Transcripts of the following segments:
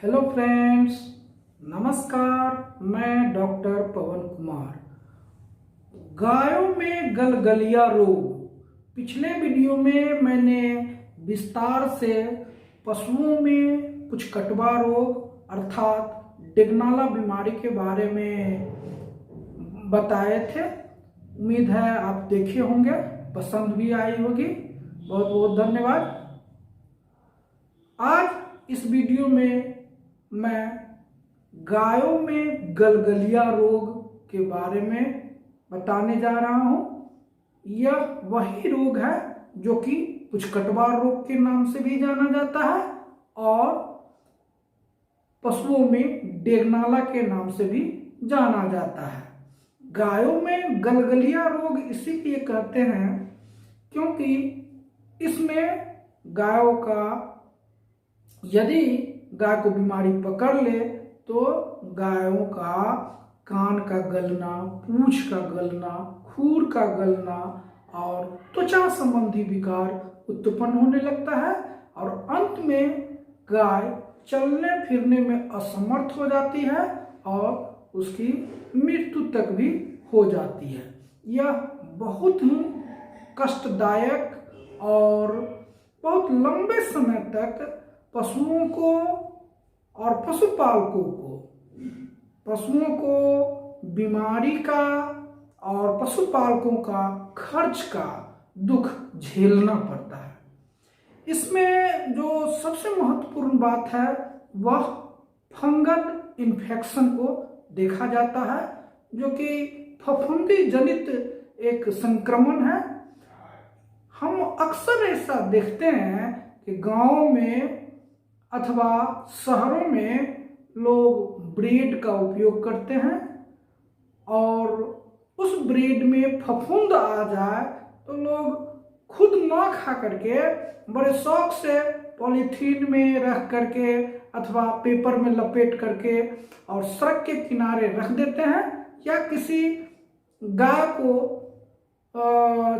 Hello friends, नमस्कार। मैं doctor पवन कुमार। गायों में गलगलिया रोग, पिछले वीडियो में मैंने विस्तार से पशुओं में पुचकटवा रोग अर्थात डेगनाला बीमारी के बारे में बताए थे। उम्मीद है आप देखे होंगे, पसंद भी आई होगी। बहुत बहुत धन्यवाद। आज इस वीडियो में मैं गायों में गलगलिया रोग के बारे में बताने जा रहा हूं। यह वही रोग है जो कि पुचकटवा रोग के नाम से भी जाना जाता है और पशुओं में डेगनाला के नाम से भी जाना जाता है। गायों में गलगलिया रोग इसीलिए कहते हैं क्योंकि इसमें गायों का यदि गाय को बीमारी पकड़ ले तो गायों का कान का गलना, पूंछ का गलना, खुर का गलना और त्वचा संबंधी विकार उत्पन्न होने लगता है और अंत में गाय चलने फिरने में असमर्थ हो जाती है और उसकी मृत्यु तक भी हो जाती है। यह बहुत ही कष्टदायक और बहुत लंबे समय तक पशुओं को और पशुओं को बीमारी का और पशुपालकों का खर्च का दुख झेलना पड़ता है। इसमें जो सबसे महत्वपूर्ण बात है वह फंगल इन्फेक्शन को देखा जाता है, जो कि फफूंदी जनित एक संक्रमण है। हम अक्सर ऐसा देखते हैं कि गांवों में अथवा शहरों में लोग ब्रेड का उपयोग करते हैं और उस ब्रेड में फफूंद आ जाए तो लोग खुद ना खा करके बड़े शौक से पॉलीथीन में रख करके अथवा पेपर में लपेट करके और सड़क के किनारे रख देते हैं या किसी गाय को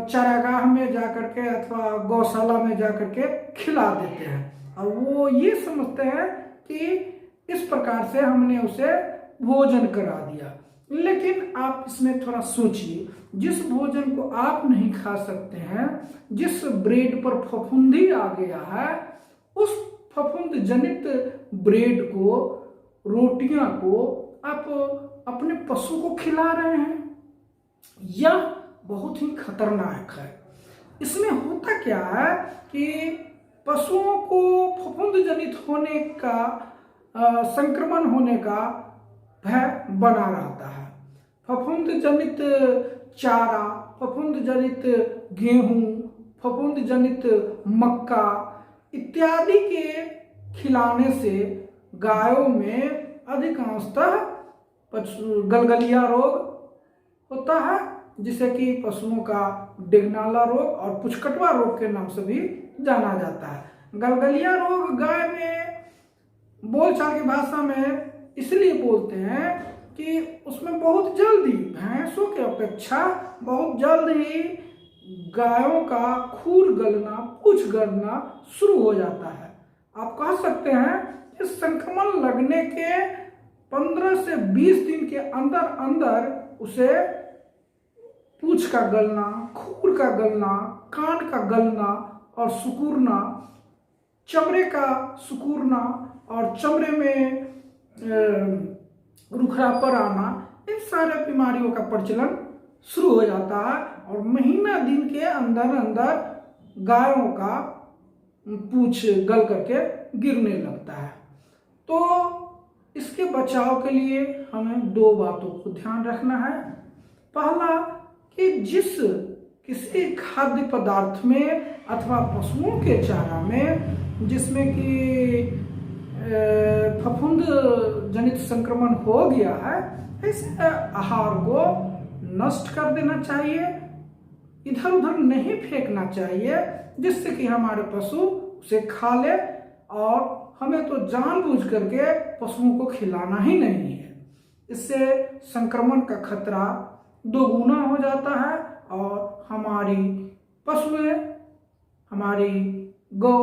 चारागाह में जाकर के अथवा गौशाला में जाकर के खिला देते हैं और वो ये समझते हैं कि इस प्रकार से हमने उसे भोजन करा दिया। लेकिन आप इसमें थोड़ा सोचिए, जिस भोजन को आप नहीं खा सकते हैं, जिस ब्रेड पर फफूंदी आ गया है, उस फफूंद जनित ब्रेड को, रोटियां को आप अपने पशु को खिला रहे हैं। यह बहुत ही खतरनाक है। इसमें होता क्या है कि पशुओं को फफूंद जनित होने का संक्रमण होने का भय बना रहता है। फफूंद जनित चारा, फफूंद जनित गेहूं, फफूंद जनित मक्का इत्यादि के खिलाने से गायों में अधिकांशतः गलगलिया रोग होता है, जिसे कि पशुओं का डेगनाला रोग और पुचकटवा रोग के नाम से भी जाना जाता है। गलगलिया रोग गाय में बोलचाल की भाषा में इसलिए बोलते हैं कि उसमें बहुत जल्दी, भैंसों की अपेक्षा बहुत जल्द ही गायों का खुर गलना, पूंछ गलना शुरू हो जाता है। आप कह सकते हैं कि संक्रमण लगने के 15 से 20 दिन के अंदर अंदर उसे पूंछ का गलना, खुर का गलना, कान का गलना और सुकूरना, चमड़े का सुकूरना और चमड़े में रुखरापर आना, इन सारे बीमारियों का प्रचलन शुरू हो जाता है और महीना दिन के अंदर अंदर गायों का पूंछ गल करके गिरने लगता है। तो इसके बचाव के लिए हमें दो बातों को ध्यान रखना है। पहला कि किसी खाद्य पदार्थ में अथवा पशुओं के चारा में जिसमें कि फफूंद जनित संक्रमण हो गया है, ऐसे आहार को नष्ट कर देना चाहिए, इधर उधर नहीं फेंकना चाहिए, जिससे कि हमारे पशु उसे खा ले और हमें तो जानबूझ करके पशुओं को खिलाना ही नहीं है। इससे संक्रमण का खतरा दोगुना हो जाता है और हमारी पशुएं, हमारी गौ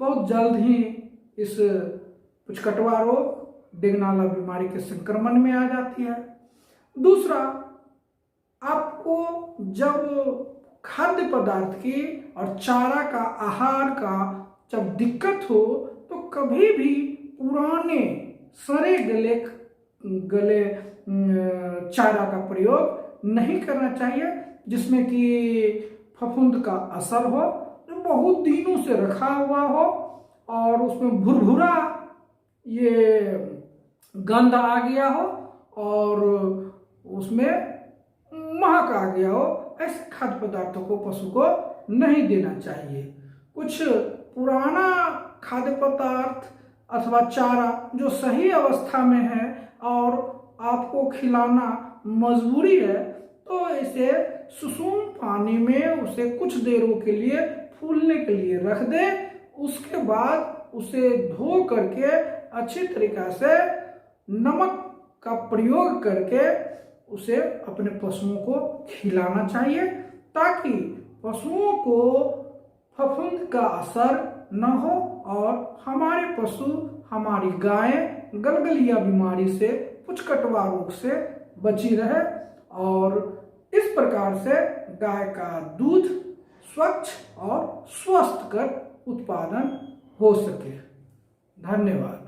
बहुत जल्द ही इस पुचकटवा रोग, डेगनाला बीमारी के संक्रमण में आ जाती है। दूसरा, आपको जब खाद्य पदार्थ की और चारा का, आहार का जब दिक्कत हो तो कभी भी पुराने सड़े गले चारा का प्रयोग नहीं करना चाहिए, जिसमें कि फफूंद का असर हो, जो बहुत दिनों से रखा हुआ हो और उसमें भुरभुरा ये गंध आ गया हो और उसमें महक आ गया हो, ऐसे खाद्य पदार्थों को पशु को नहीं देना चाहिए। कुछ पुराना खाद्य पदार्थ अथवा चारा जो सही अवस्था में है और आपको खिलाना मजबूरी है, तो इसे सुसुम पानी में उसे कुछ देरों के लिए फूलने के लिए रख दे। उसके बाद उसे धो करके अच्छी तरीक़ा से नमक का प्रयोग करके उसे अपने पशुओं को खिलाना चाहिए, ताकि पशुओं को फफूंद का असर न हो और हमारे पशु, हमारी गाय गलगलिया बीमारी से, पुचकटवा रोग से बची रहे और इस प्रकार से गाय का दूध स्वच्छ और स्वस्थ कर उत्पादन हो सके। धन्यवाद।